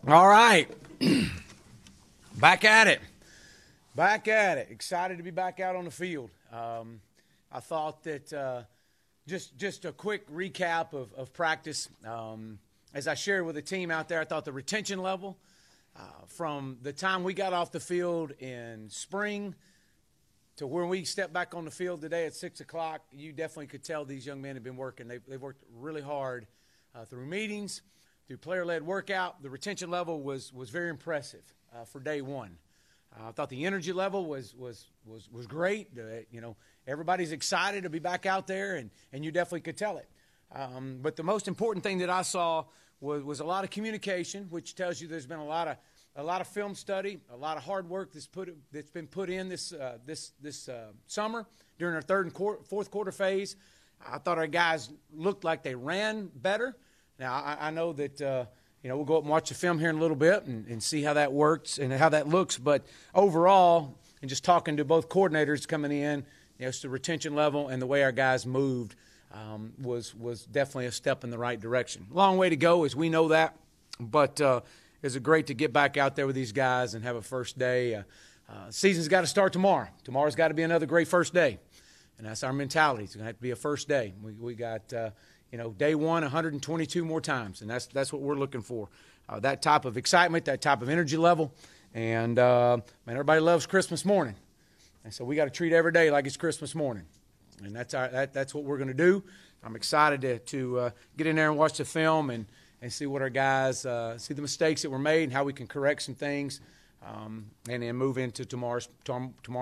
All right. Back at it. Back at it. Excited to be back out on the field. I thought that just a quick recap of practice. As I shared with the team out there, I thought the retention level from the time we got off the field in spring to when we stepped back on the field today at 6 o'clock, you definitely could tell these young men have been working. They've worked really hard through meetings, through player-led workout. The retention level was very impressive for day one. I thought the energy level was great. Everybody's excited to be back out there, and you definitely could tell it. But the most important thing that I saw was a lot of communication, which tells you there's been a lot of film study, a lot of hard work that's been put in this summer during our third and fourth quarter phase. I thought our guys looked like they ran better. Now I know that we'll go up and watch the film here in a little bit and see how that works and how that looks. But overall, and just talking to both coordinators coming in, it's the retention level and the way our guys moved was definitely a step in the right direction. Long way to go, as we know that, but it's great to get back out there with these guys and have a first day. Season's got to start tomorrow. Tomorrow's got to be another great first day, and that's our mentality. It's going to have to be a first day. We got day one 122 more times, and that's what we're looking for. That type of excitement, that type of energy level, and everybody loves Christmas morning, and so we got to treat every day like it's Christmas morning. And that's what we're going to do. I'm excited to get in there and watch the film and see what our guys see the mistakes that were made and how we can correct some things, and then move into tomorrow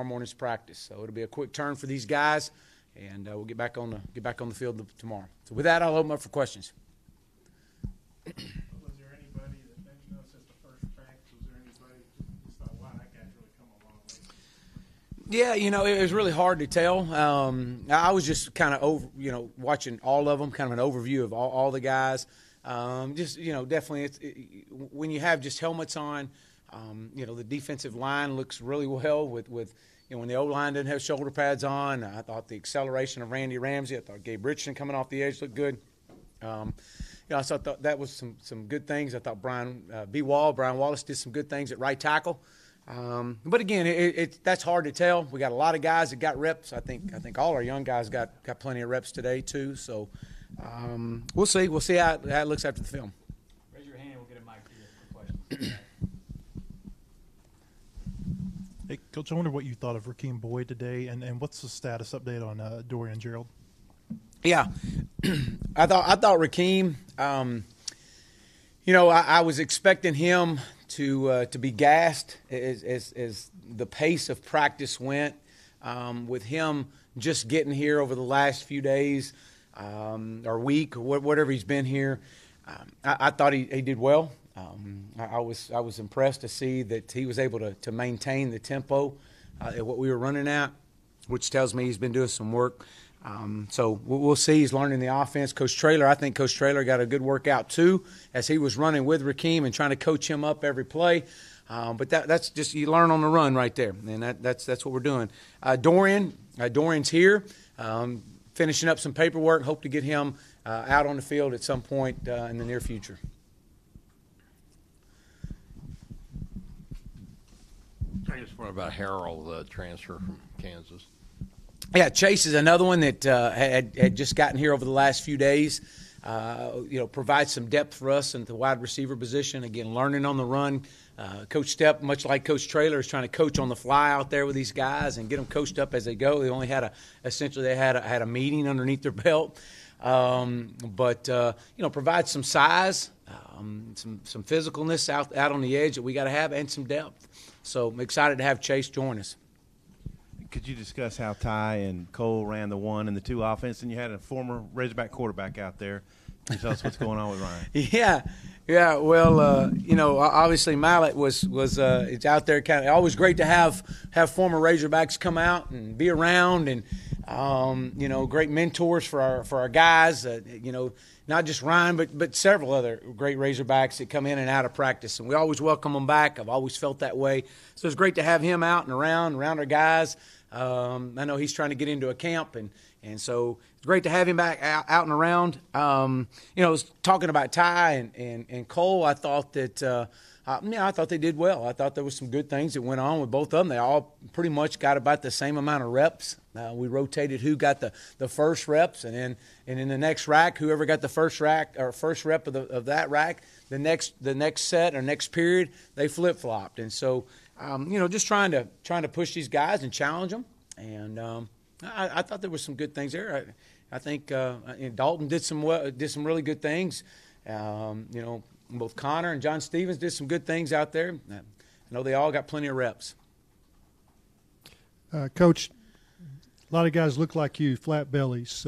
morning's practice. So it'll be a quick turn for these guys, and we'll get back on the field tomorrow. So with that, I'll open up for questions. Was there anybody that you know since the first practice? Was there anybody you thought, wow, that guy's really come a long way? Yeah, it was really hard to tell. I was just kind of watching all of them, kind of an overview of all the guys. Definitely when you have just helmets on, the defensive line looks really well with when the O-line didn't have shoulder pads on. I thought the acceleration of Randy Ramsey, I thought Gabe Richardson coming off the edge looked good. I thought that was some good things. I thought Brian Wallace did some good things at right tackle. But again, that's hard to tell. We got a lot of guys that got reps. I think all our young guys got plenty of reps today too. So we'll see. We'll see how it looks after the film. Raise your hand. We'll get a mic to you for questions. Hey, Coach, I wonder what you thought of Rakeem Boyd today, and what's the status update on Dorian Gerald? Yeah, I thought Rakeem. I was expecting him to be gassed as the pace of practice went. With him just getting here over the last few days or week or whatever he's been here, I thought he did well. I was impressed to see that he was able to maintain the tempo at what we were running at, which tells me he's been doing some work. So we'll see. He's learning the offense. I think Coach Traylor got a good workout too, as he was running with Rakeem and trying to coach him up every play. But that's just, you learn on the run right there, and that's what we're doing. Dorian's here, finishing up some paperwork. Hope to get him out on the field at some point in the near future. I just wonder about Harrell, the transfer from Kansas. Yeah, Chase is another one that had just gotten here over the last few days. Provides some depth for us in the wide receiver position. Again, learning on the run. Coach Stepp, much like Coach Traylor, is trying to coach on the fly out there with these guys and get them coached up as they go. They only had a meeting underneath their belt, but provide some size, some physicalness out on the edge that we got to have, and some depth. So I'm excited to have Chase join us. Could you discuss how Ty and Cole ran the 1 and the 2 offense, and you had a former Razorback quarterback out there? Can you tell us what's going on with Ryan? Yeah. Well, obviously Mallett was it's out there. Kind of always great to have former Razorbacks come out and be around, and great mentors for our guys. Not just Ryan, but several other great Razorbacks that come in and out of practice, and we always welcome them back. I've always felt that way. So it's great to have him out and around our guys. I know he's trying to get into a camp, and And so it's great to have him back out and around. Talking about Ty and Cole, I thought that I thought they did well. I thought there was some good things that went on with both of them. They all pretty much got about the same amount of reps. We rotated who got the first reps, and in the next rack, whoever got the first rep of that rack, the next set or next period, they flip-flopped. And so, just trying to push these guys and challenge them. And I thought there were some good things there. I think Dalton did some really good things. Both Connor and John Stevens did some good things out there. I know they all got plenty of reps. Coach, a lot of guys look like you, flat bellies.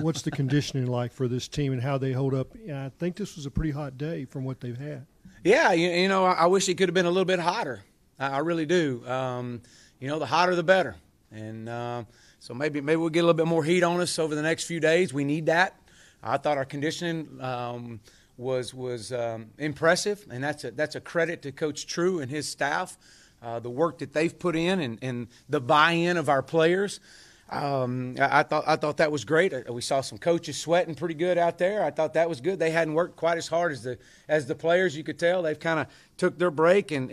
What's the conditioning like for this team and how they hold up? I think this was a pretty hot day from what they've had. Yeah, I wish it could have been a little bit hotter. I really do. The hotter the better. And so maybe we'll get a little bit more heat on us over the next few days. We need that. I thought our conditioning was impressive, and that's a credit to Coach True and his staff, the work that they've put in and the buy-in of our players. I thought that was great. We saw some coaches sweating pretty good out there. I thought that was good. They hadn't worked quite as hard as the players. You could tell they've kind of took their break and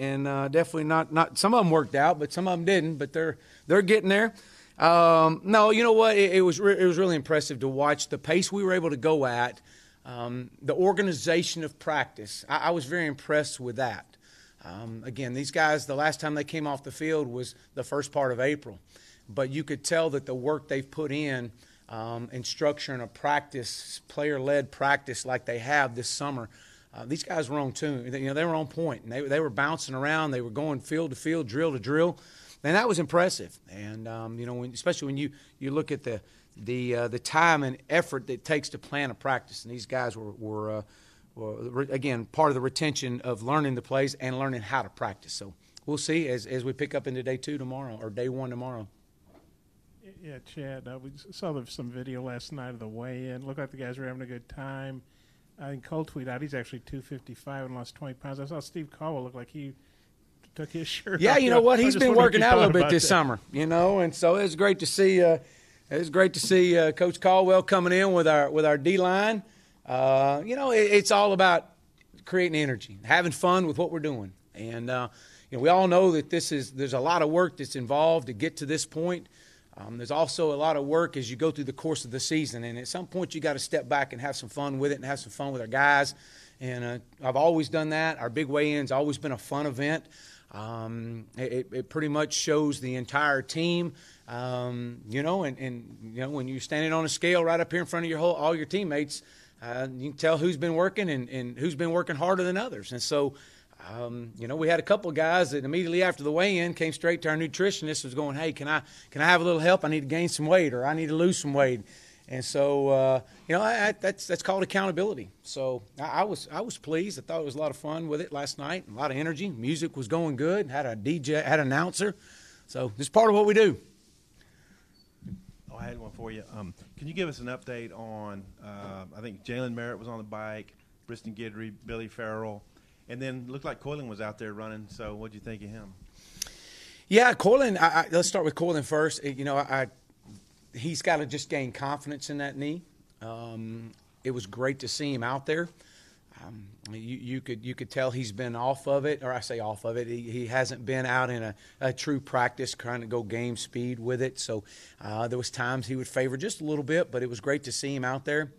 definitely not. Some of them worked out, but some of them didn't. But they're getting there. No, you know what? It was really impressive to watch the pace we were able to go at. The organization of practice, I was very impressed with that. Again, these guys, the last time they came off the field was the first part of April. But you could tell that the work they've put in structuring a practice, player-led practice like they have this summer, these guys were on tune. They were on point, and they were bouncing around. They were going field to field, drill to drill, and that was impressive. And especially when you look at the time and effort that it takes to plan a practice, and these guys were again part of the retention of learning the plays and learning how to practice. So we'll see as we pick up into day 2 tomorrow or day 1 tomorrow. Yeah, Chad, we saw some video last night of the weigh-in. Looked like the guys were having a good time. I think Cole tweeted out he's actually 255 and lost 20 pounds. I saw Steve Caldwell look like he took his shirt off. Yeah, you know what? He's been working out a little bit this summer, and so it's great to see. Coach Caldwell coming in with our D-line. It's all about creating energy, having fun with what we're doing, and we all know that there's a lot of work that's involved to get to this point. There's also a lot of work as you go through the course of the season, and at some point you got to step back and have some fun with it and have some fun with our guys. And I've always done that. Our big weigh-in's always been a fun event. It pretty much shows the entire team, and when you're standing on a scale right up here in front of all your teammates, you can tell who's been working and who's been working harder than others. And so, we had a couple of guys that immediately after the weigh-in came straight to our nutritionist, was going, "Hey, can I have a little help? I need to gain some weight, or I need to lose some weight." And so, that's called accountability. So I was pleased. I thought it was a lot of fun with it last night. A lot of energy. Music was going good. Had a DJ, had an announcer. So this is part of what we do. Oh, I had one for you. Can you give us an update on? I think Jalen Merritt was on the bike, Briston Guidry, Billy Farrell, and then looked like Coylan was out there running. So what did you think of him? Yeah, Coylan. Let's start with Coylan first. He's got to just gain confidence in that knee. It was great to see him out there. You could tell he's been off of it, or I say off of it. He hasn't been out in a true practice trying to go game speed with it. So there was times he would favor just a little bit, but it was great to see him out there.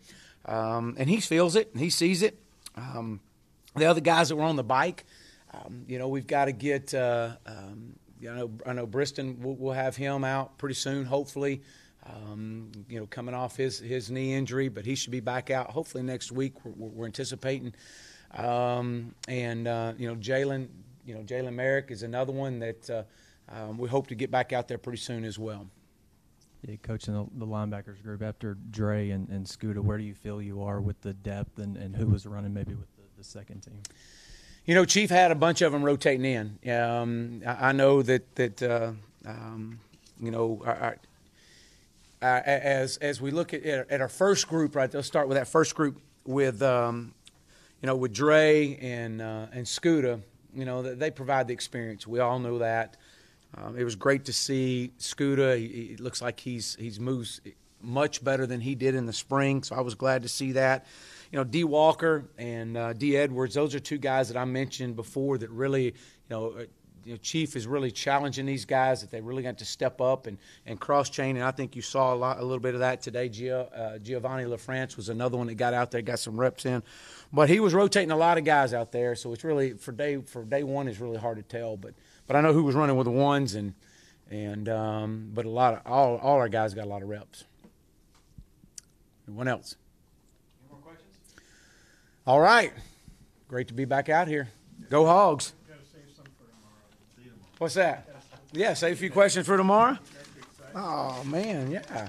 And he feels it. He sees it. The other guys that were on the bike, we've got to get I know Briston, we'll have him out pretty soon, hopefully. Coming off his knee injury, but he should be back out hopefully next week. We're anticipating, Jalen Merrick is another one that we hope to get back out there pretty soon as well. Yeah, coaching the linebackers group after Dre and Scooter, where do you feel you are with the depth and who was running maybe with the second team? Chief had a bunch of them rotating in. I know that as we look at our first group, right? Let's start with that first group with with Dre and Scooter. They provide the experience. We all know that. It was great to see Scooter. He looks like he's moved much better than he did in the spring, so I was glad to see that. You know, D. Walker and D. Edwards, those are two guys that I mentioned before that really, Chief is really challenging these guys, that they really got to step up and cross-chain, and I think you saw a little bit of that today. Giovanni LaFrance was another one that got out there, got some reps in. But he was rotating a lot of guys out there, so it's really, for day one, it's really hard to tell. But I know who was running with the ones, but all our guys got a lot of reps. Anyone else? Any more questions? All right. Great to be back out here. Go Hogs. What's that? Yeah, save a few questions for tomorrow. Oh, man, yeah.